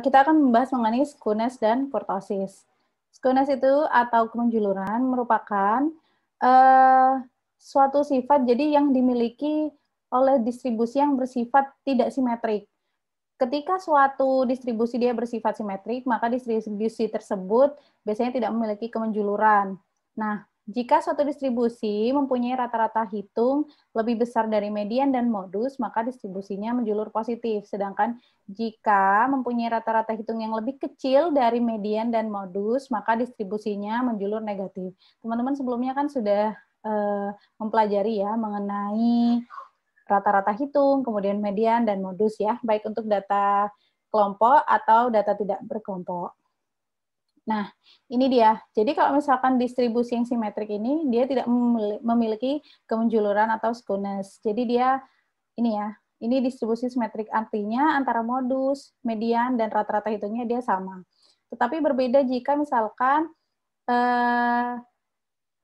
kita akan membahas mengenai skewness dan kurtosis. Skewness itu atau kemenjuluran merupakan suatu sifat jadi yang dimiliki oleh distribusi yang bersifat tidak simetrik. Ketika suatu distribusi dia bersifat simetrik, maka distribusi tersebut biasanya tidak memiliki kemenjuluran. Nah, jika suatu distribusi mempunyai rata-rata hitung lebih besar dari median dan modus, maka distribusinya menjulur positif. Sedangkan jika mempunyai rata-rata hitung yang lebih kecil dari median dan modus, maka distribusinya menjulur negatif. Teman-teman sebelumnya kan sudah mempelajari ya mengenai rata-rata hitung, kemudian median dan modus ya, baik untuk data kelompok atau data tidak berkelompok. Nah, ini dia. Jadi kalau misalkan distribusi yang simetrik ini, dia tidak memiliki kemenjuluran atau skewness. Jadi dia, ini ya, ini distribusi simetrik artinya antara modus, median, dan rata-rata hitungnya dia sama. Tetapi berbeda jika misalkan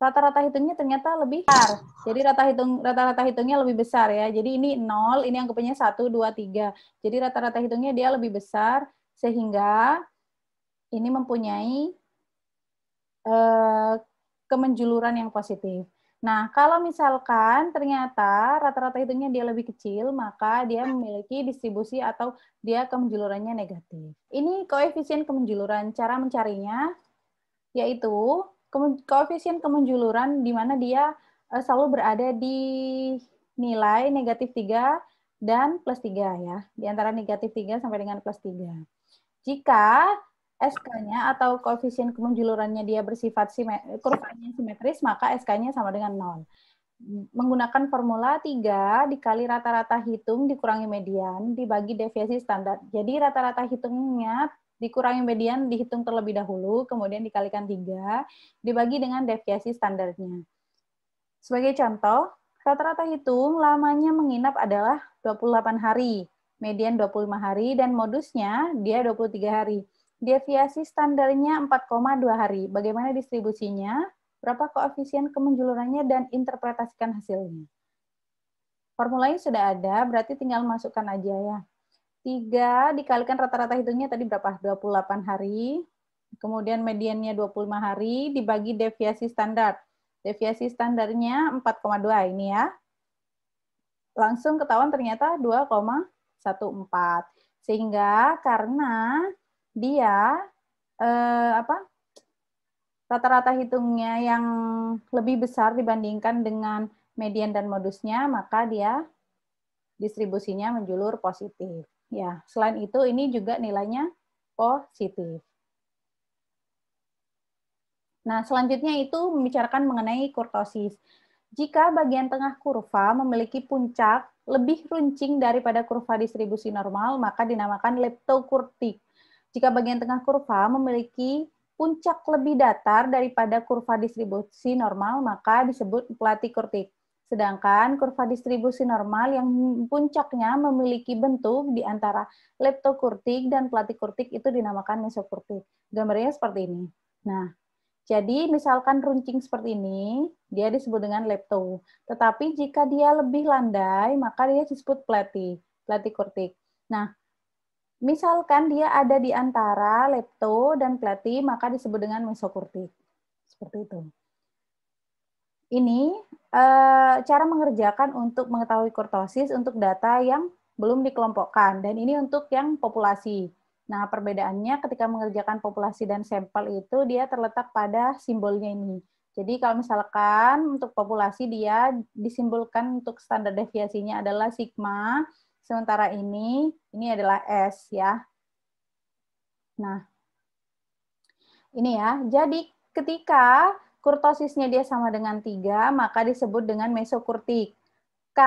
rata-rata hitungnya ternyata lebih besar. Jadi rata-rata hitungnya lebih besar ya. Jadi ini 0, ini anggapannya 1, 2, 3. Jadi rata-rata hitungnya dia lebih besar sehingga ini mempunyai kemenjuluran yang positif. Nah, kalau misalkan ternyata rata-rata hitungnya dia lebih kecil, maka dia memiliki distribusi atau dia kemenjulurannya negatif. Ini koefisien kemenjuluran. Cara mencarinya yaitu koefisien kemenjuluran di mana dia selalu berada di nilai negatif 3 dan plus 3 ya, di antara negatif 3 sampai dengan plus 3. Jika SK-nya atau koefisien kemenjulurannya dia bersifat kurvanya simetris, maka SK-nya sama dengan 0. Menggunakan formula 3 dikali rata-rata hitung dikurangi median dibagi deviasi standar. Jadi rata-rata hitungnya dikurangi median dihitung terlebih dahulu, kemudian dikalikan 3, dibagi dengan deviasi standarnya. Sebagai contoh, rata-rata hitung lamanya menginap adalah 28 hari, median 25 hari, dan modusnya dia 23 hari. Deviasi standarnya 4,2 hari. Bagaimana distribusinya? Berapa koefisien kemenjulurannya, dan interpretasikan hasilnya. Formulanya sudah ada, berarti tinggal masukkan aja ya. 3 dikalikan rata-rata hitungnya tadi berapa? 28 hari. Kemudian mediannya 25 hari dibagi deviasi standar. Deviasi standarnya 4,2 ini ya. Langsung ketahuan ternyata 2,14. Sehingga karena dia rata-rata hitungnya yang lebih besar dibandingkan dengan median dan modusnya, maka dia distribusinya menjulur positif. Ya, selain itu ini juga nilainya positif. Nah, selanjutnya itu membicarakan mengenai kurtosis. Jika bagian tengah kurva memiliki puncak lebih runcing daripada kurva distribusi normal, maka dinamakan leptokurtik. Jika bagian tengah kurva memiliki puncak lebih datar daripada kurva distribusi normal, maka disebut platikurtik. Sedangkan kurva distribusi normal yang puncaknya memiliki bentuk di antara leptokurtik dan platikurtik itu dinamakan mesokurtik. Gambarnya seperti ini. Nah, jadi misalkan runcing seperti ini, dia disebut dengan lepto. Tetapi jika dia lebih landai, maka dia disebut platikurtik. Nah, misalkan dia ada di antara lepto dan plati, maka disebut dengan mesokurtik. Seperti itu. Ini cara mengerjakan untuk mengetahui kurtosis untuk data yang belum dikelompokkan, dan ini untuk yang populasi. Nah, perbedaannya ketika mengerjakan populasi dan sampel itu dia terletak pada simbolnya ini. Jadi kalau misalkan untuk populasi dia disimbolkan untuk standar deviasinya adalah sigma, sementara ini adalah S ya. Nah, ini ya. Jadi ketika kurtosisnya dia sama dengan 3, maka disebut dengan mesokurtik. K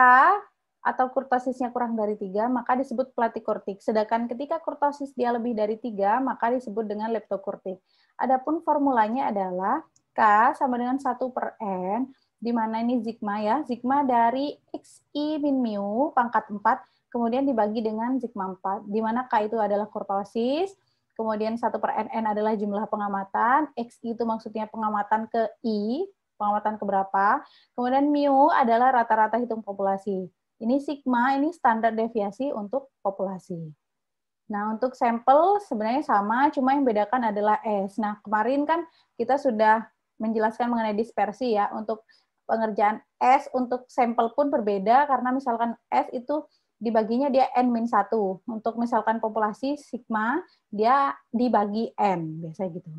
atau kurtosisnya kurang dari 3, maka disebut platikurtik. Sedangkan ketika kurtosis dia lebih dari 3, maka disebut dengan leptokurtik. Adapun formulanya adalah K sama dengan 1/N, di mana ini sigma ya, sigma dari XI min mu pangkat 4, kemudian dibagi dengan sigma 4, di mana K itu adalah kurtosis, kemudian 1/NN adalah jumlah pengamatan, XI itu maksudnya pengamatan ke I, pengamatan ke berapa, kemudian mu adalah rata-rata hitung populasi. Ini sigma, ini standar deviasi untuk populasi. Nah, untuk sampel sebenarnya sama, cuma yang bedakan adalah S. Nah, kemarin kan kita sudah menjelaskan mengenai dispersi ya. Untuk pengerjaan S untuk sampel pun berbeda, karena misalkan S itu dibaginya dia N-1. Untuk misalkan populasi sigma, dia dibagi N, biasanya gitu.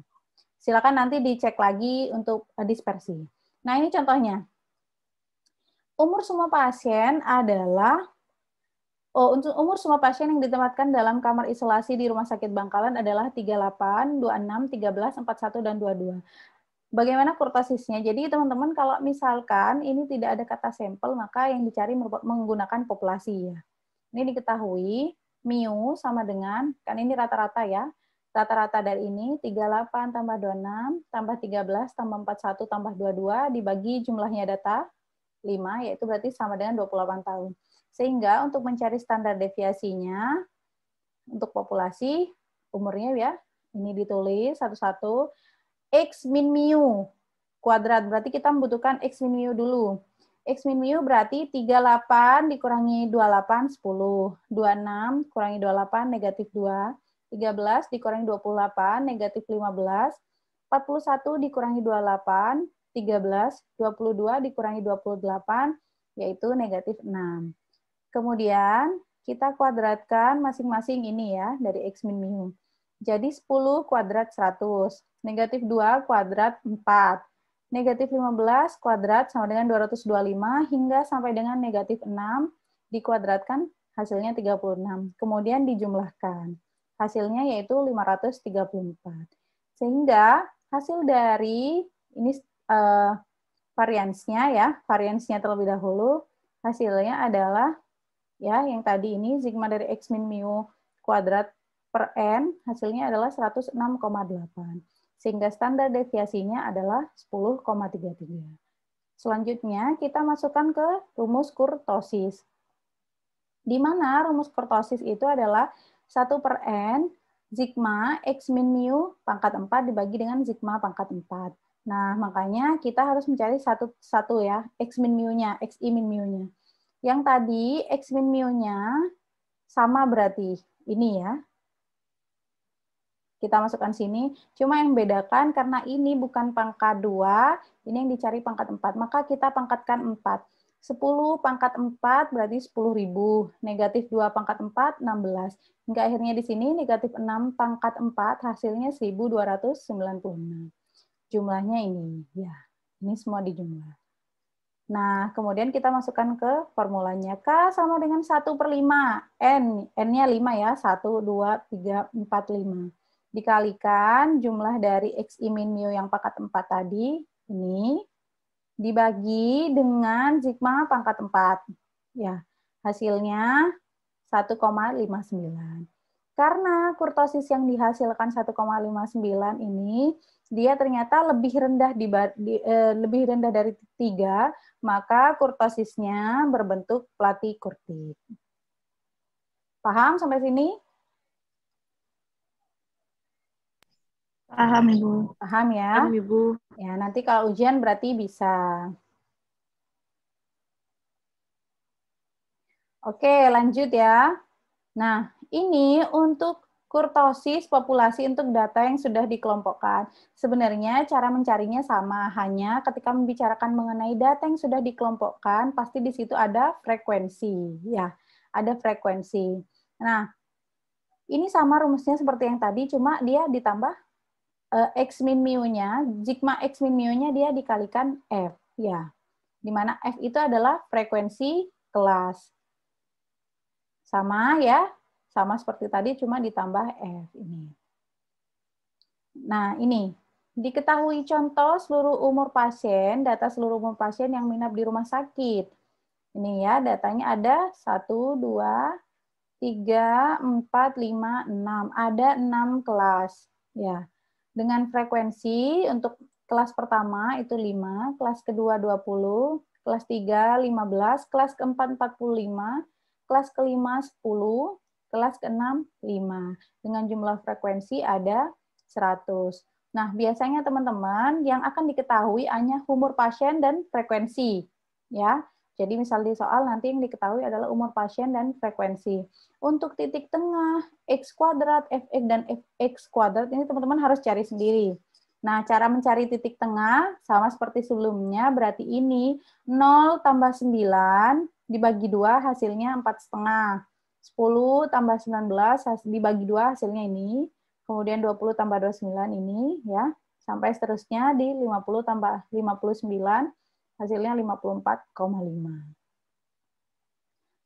Silakan nanti dicek lagi untuk dispersi. Nah, ini contohnya. Umur semua pasien adalah untuk umur semua pasien yang ditempatkan dalam kamar isolasi di Rumah Sakit Bangkalan adalah 38, 26, 13, 41, dan 22. Bagaimana kurtosisnya? Jadi teman-teman kalau misalkan ini tidak ada kata sampel, maka yang dicari menggunakan populasi ya. Ini diketahui, mu sama dengan, kan ini rata-rata ya, rata-rata dari ini 38 tambah 26 tambah 13 tambah 41 tambah 22 dibagi jumlahnya data 5, yaitu berarti sama dengan 28 tahun. Sehingga untuk mencari standar deviasinya untuk populasi umurnya ya, ini ditulis satu-satu X min mu kuadrat. Berarti kita membutuhkan X min mu dulu. X min mu berarti 38 dikurangi 28, 10. 26 kurangi 28, negatif 2. 13 dikurangi 28, negatif 15. 41 dikurangi 28, 13. 22 dikurangi 28, yaitu negatif 6. Kemudian kita kuadratkan masing-masing ini ya, dari X min mu. Jadi 10 kuadrat 100, negatif 2 kuadrat 4, negatif 15 kuadrat sama dengan 225, hingga sampai dengan negatif 6 dikuadratkan, hasilnya 36. Kemudian dijumlahkan. Hasilnya yaitu 534. Sehingga hasil dari, ini variansnya ya, variansnya terlebih dahulu, hasilnya adalah ya yang tadi ini sigma dari X min mu kuadrat per N hasilnya adalah 106,8. Sehingga standar deviasinya adalah 10,33. Selanjutnya kita masukkan ke rumus kurtosis. Di mana rumus kurtosis itu adalah 1 per N sigma X min mu pangkat 4 dibagi dengan sigma pangkat 4. Nah, makanya kita harus mencari satu ya, X min mu-nya, XI min mu-nya. Yang tadi X min mu-nya sama berarti ini ya. Kita masukkan sini. Cuma yang bedakan karena ini bukan pangkat 2, ini yang dicari pangkat 4. Maka kita pangkatkan 4. 10 pangkat 4 berarti 10.000. Negatif 2 pangkat 4, 16. Hingga akhirnya di sini negatif 6 pangkat 4 hasilnya 1.296. Jumlahnya ini. Ya, ini semua dijumlah. Nah, kemudian kita masukkan ke formulanya. K sama dengan 1 per 5. N-nya 5 ya. 1, 2, 3, 4, 5. Dikalikan jumlah dari XI min mu yang pangkat 4 tadi, ini, dibagi dengan sigma pangkat 4. Ya, hasilnya 1,59. Karena kurtosis yang dihasilkan 1,59 ini, dia ternyata lebih rendah lebih rendah dari 3, maka kurtosisnya berbentuk platykurtik. Paham sampai sini? Paham, Ibu. Paham ya? Paham, Ibu. Ya, nanti kalau ujian berarti bisa. Oke, lanjut ya. Nah, ini untuk kurtosis populasi untuk data yang sudah dikelompokkan. Sebenarnya cara mencarinya sama, hanya ketika membicarakan mengenai data yang sudah dikelompokkan, pasti di situ ada frekuensi. Ya, ada frekuensi. Nah, ini sama rumusnya seperti yang tadi, cuma dia ditambah X min mu-nya, sigma X min mu-nya dia dikalikan F. Ya, di mana F itu adalah frekuensi kelas. Sama ya, sama seperti tadi, cuma ditambah F ini. Nah, ini. Diketahui contoh seluruh umur pasien, data seluruh umur pasien yang menginap di rumah sakit. Ini ya, datanya ada 1, 2, 3, 4, 5, 6. Ada 6 kelas. Ya. Dengan frekuensi untuk kelas pertama itu 5, kelas kedua 20, kelas 3 15, kelas keempat 45, kelas kelima 10, kelas keenam 5. Dengan jumlah frekuensi ada 100. Nah, biasanya teman-teman yang akan diketahui hanya umur pasien dan frekuensi. Ya, Jadi misal di soal nanti yang diketahui adalah umur pasien dan frekuensi. Untuk titik tengah, X kuadrat, Fx, dan Fx kuadrat ini teman-teman harus cari sendiri. Nah, cara mencari titik tengah sama seperti sebelumnya, berarti ini 0 tambah 9 dibagi 2 hasilnya 4,5. 10 tambah 19 dibagi 2 hasilnya ini. Kemudian 20 tambah 29 ini, ya. Sampai seterusnya di 50 tambah 59 hasilnya 54,5.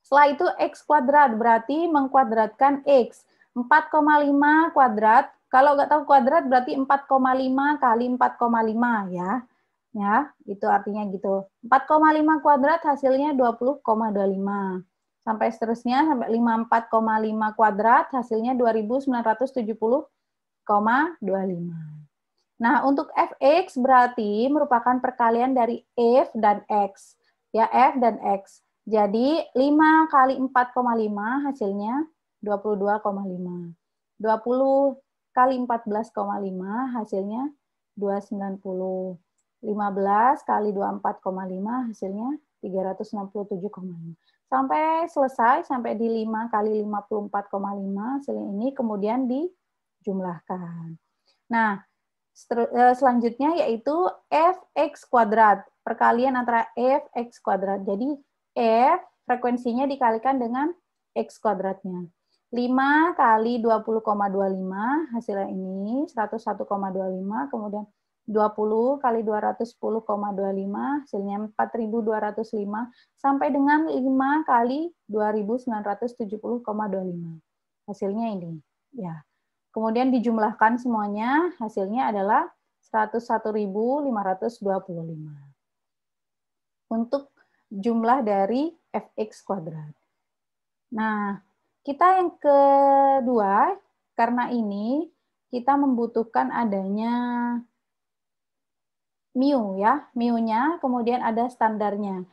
Setelah itu X kuadrat, berarti mengkuadratkan X. 4,5 kuadrat, kalau nggak tahu kuadrat berarti 4,5 kali 4,5 ya. Ya, itu artinya gitu. 4,5 kuadrat hasilnya 20,25. Sampai seterusnya sampai 54,5 kuadrat hasilnya 2970,25. Nah, untuk Fx berarti merupakan perkalian dari F dan X. Ya, F dan X. Jadi, 5 kali 4,5 hasilnya 22,5. 20 kali 14,5 hasilnya 290. 15 kali 24,5 hasilnya 367,5. Sampai selesai, sampai di 5 kali 54,5 hasilnya ini kemudian dijumlahkan. Nah, selanjutnya yaitu Fx kuadrat, perkalian antara Fx kuadrat. Jadi F frekuensinya dikalikan dengan X kuadratnya. 5 kali 20,25 hasilnya ini 101,25, kemudian 20 kali 210,25 hasilnya 4.205 sampai dengan 5 kali 2.970,25. Hasilnya ini ya. Kemudian dijumlahkan semuanya, hasilnya adalah 101.525. Untuk jumlah dari Fx kuadrat. Nah, kita yang kedua, karena ini kita membutuhkan adanya mu ya, mu-nya, kemudian ada standarnya,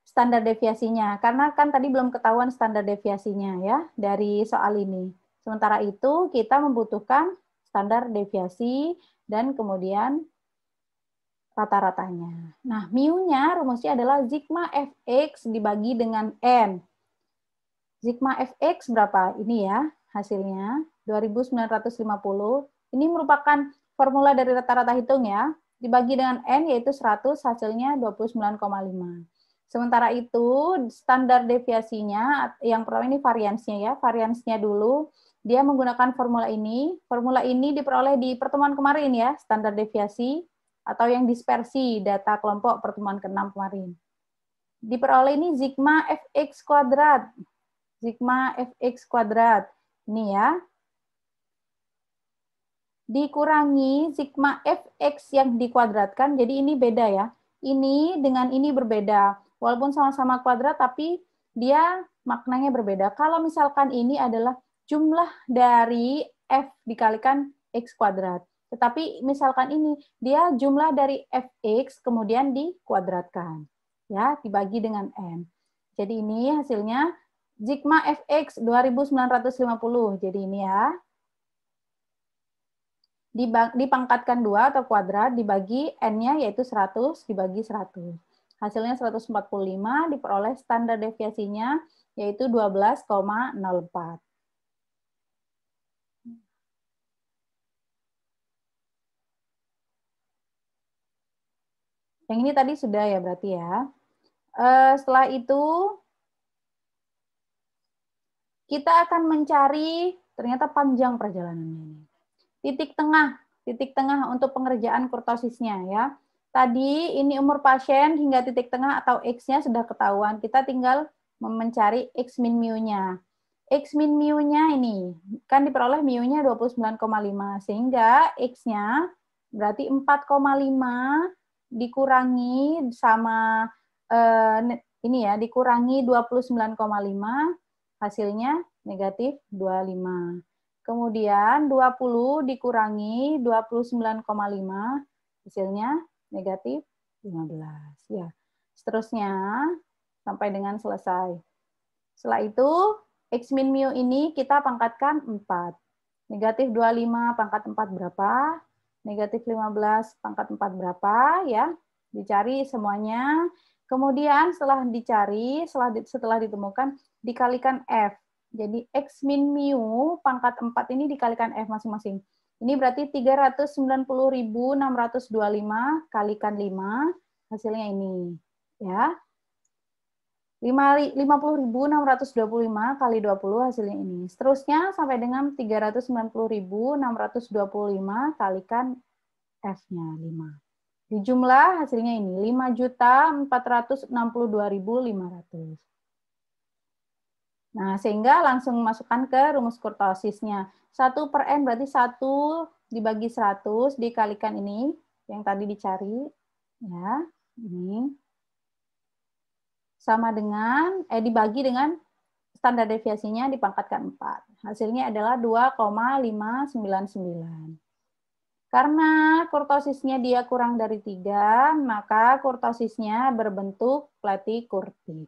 standar deviasinya. Karena kan tadi belum ketahuan standar deviasinya ya dari soal ini. Sementara itu kita membutuhkan standar deviasi dan kemudian rata-ratanya. Nah, mu-nya rumusnya adalah sigma Fx dibagi dengan N. Sigma Fx berapa? Ini ya hasilnya 2950. Ini merupakan formula dari rata-rata hitung ya. Dibagi dengan N yaitu 100 hasilnya 29,5. Sementara itu standar deviasinya yang pertama ini variansnya ya. Variansnya dulu dia menggunakan formula ini. Formula ini diperoleh di pertemuan kemarin ya, standar deviasi atau yang dispersi data kelompok pertemuan ke-6 kemarin. Diperoleh ini sigma Fx kuadrat. Sigma Fx kuadrat. Ini ya. Dikurangi sigma Fx yang dikuadratkan, jadi ini beda ya. Ini dengan ini berbeda. Walaupun sama-sama kuadrat, tapi dia maknanya berbeda. Kalau misalkan ini adalah jumlah dari F dikalikan X kuadrat. Tetapi misalkan ini, dia jumlah dari Fx kemudian dikuadratkan. Ya, dibagi dengan N. Jadi ini hasilnya sigma Fx 2950. Jadi ini ya. Dipangkatkan 2 atau kuadrat, dibagi N-nya yaitu 100, dibagi 100. Hasilnya 145, diperoleh standar deviasinya yaitu 12,04. Yang ini tadi sudah ya berarti ya. Setelah itu, kita akan mencari, ternyata panjang perjalanannya ini. Titik tengah untuk pengerjaan kurtosisnya ya. Tadi ini umur pasien hingga titik tengah atau X-nya sudah ketahuan. Kita tinggal mencari X min mu-nya. X min mu-nya ini kan diperoleh mu-nya 29,5 sehingga X-nya berarti 4,5 dikurangi sama ini ya, dikurangi 29,5 hasilnya negatif 25. Kemudian 20 dikurangi 29,5 hasilnya negatif 15 ya. Seterusnya sampai dengan selesai. Setelah itu X min mu ini kita pangkatkan 4. Negatif 25 pangkat 4 berapa? Negatif 15 pangkat 4 berapa ya? Dicari semuanya. Kemudian setelah dicari, setelah ditemukan, dikalikan F. Jadi X min mu pangkat 4 ini dikalikan F masing-masing. Ini berarti 390.625 kalikan 5, hasilnya ini. Ya. 50.625 kali 20 hasilnya ini. Seterusnya sampai dengan 390.625 kalikan F-nya 5. Dijumlah hasilnya ini 5.462.500. Nah, sehingga langsung masukkan ke rumus kurtosisnya. 1 per N berarti 1 dibagi 100 dikalikan ini yang tadi dicari. Ya, ini. Sama dengan, dibagi dengan standar deviasinya dipangkatkan 4. Hasilnya adalah 2,599. Karena kurtosisnya dia kurang dari 3, maka kurtosisnya berbentuk platikurtik.